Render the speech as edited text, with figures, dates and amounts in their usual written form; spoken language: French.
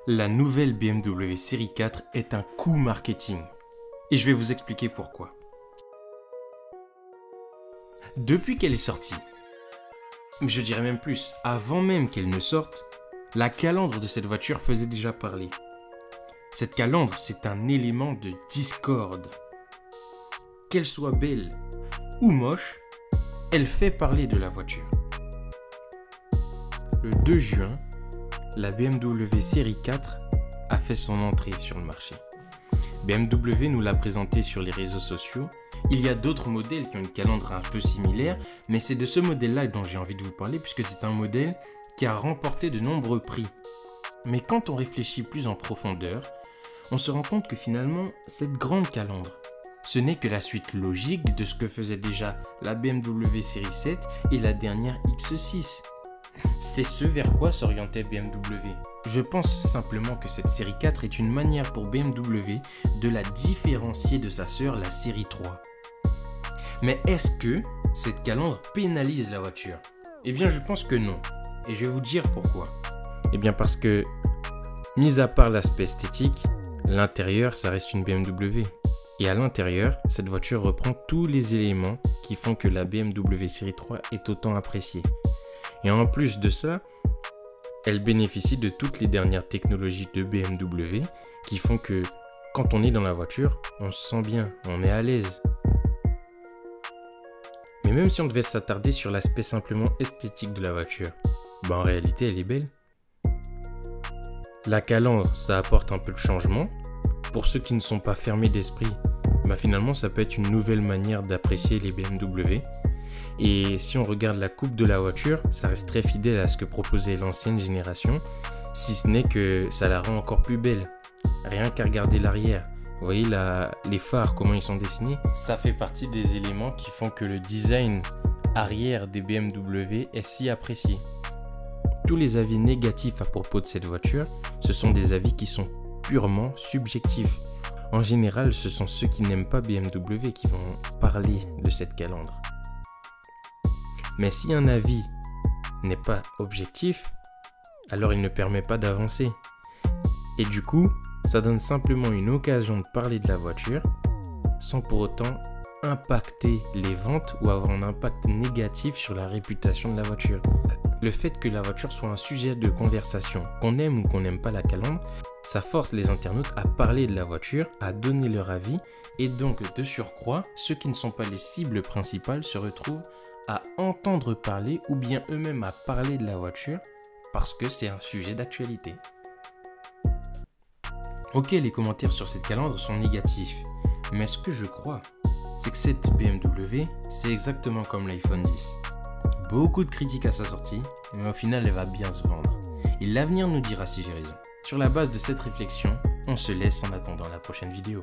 La nouvelle BMW série 4 est un coup marketing. Et je vais vous expliquer pourquoi. Depuis qu'elle est sortie, je dirais même plus, avant même qu'elle ne sorte, la calandre de cette voiture faisait déjà parler. Cette calandre, c'est un élément de discorde. Qu'elle soit belle ou moche, elle fait parler de la voiture. Le 2 juin, la BMW série 4 a fait son entrée sur le marché. BMW nous l'a présenté sur les réseaux sociaux. Il y a d'autres modèles qui ont une calandre un peu similaire, mais c'est de ce modèle-là dont j'ai envie de vous parler puisque c'est un modèle qui a remporté de nombreux prix. Mais quand on réfléchit plus en profondeur, on se rend compte que finalement, cette grande calandre, ce n'est que la suite logique de ce que faisait déjà la BMW série 7 et la dernière X6. C'est ce vers quoi s'orientait BMW. Je pense simplement que cette série 4 est une manière pour BMW de la différencier de sa sœur, la série 3. Mais est-ce que cette calandre pénalise la voiture? Eh bien, je pense que non. Et je vais vous dire pourquoi. Eh bien, parce que, mis à part l'aspect esthétique, l'intérieur, ça reste une BMW. Et à l'intérieur, cette voiture reprend tous les éléments qui font que la BMW série 3 est autant appréciée. Et en plus de ça, elle bénéficie de toutes les dernières technologies de BMW qui font que quand on est dans la voiture, on se sent bien, on est à l'aise. Mais même si on devait s'attarder sur l'aspect simplement esthétique de la voiture, en réalité elle est belle. La calandre, ça apporte un peu de changement. Pour ceux qui ne sont pas fermés d'esprit, finalement ça peut être une nouvelle manière d'apprécier les BMW. Et si on regarde la coupe de la voiture, ça reste très fidèle à ce que proposait l'ancienne génération, si ce n'est que ça la rend encore plus belle. Rien qu'à regarder l'arrière. Vous voyez les phares, comment ils sont dessinés? Ça fait partie des éléments qui font que le design arrière des BMW est si apprécié. Tous les avis négatifs à propos de cette voiture, ce sont des avis qui sont purement subjectifs. En général, ce sont ceux qui n'aiment pas BMW qui vont parler de cette calandre. Mais si un avis n'est pas objectif, alors il ne permet pas d'avancer. Et du coup, ça donne simplement une occasion de parler de la voiture sans pour autant impacter les ventes ou avoir un impact négatif sur la réputation de la voiture. Le fait que la voiture soit un sujet de conversation, qu'on aime ou qu'on n'aime pas la calandre, ça force les internautes à parler de la voiture, à donner leur avis, et donc de surcroît, ceux qui ne sont pas les cibles principales se retrouvent à entendre parler ou bien eux-mêmes à parler de la voiture parce que c'est un sujet d'actualité. Ok, les commentaires sur cette calandre sont négatifs, mais ce que je crois, c'est que cette BMW, c'est exactement comme l'iPhone 10. Beaucoup de critiques à sa sortie, mais au final, elle va bien se vendre. Et l'avenir nous dira si j'ai raison. Sur la base de cette réflexion, on se laisse en attendant la prochaine vidéo.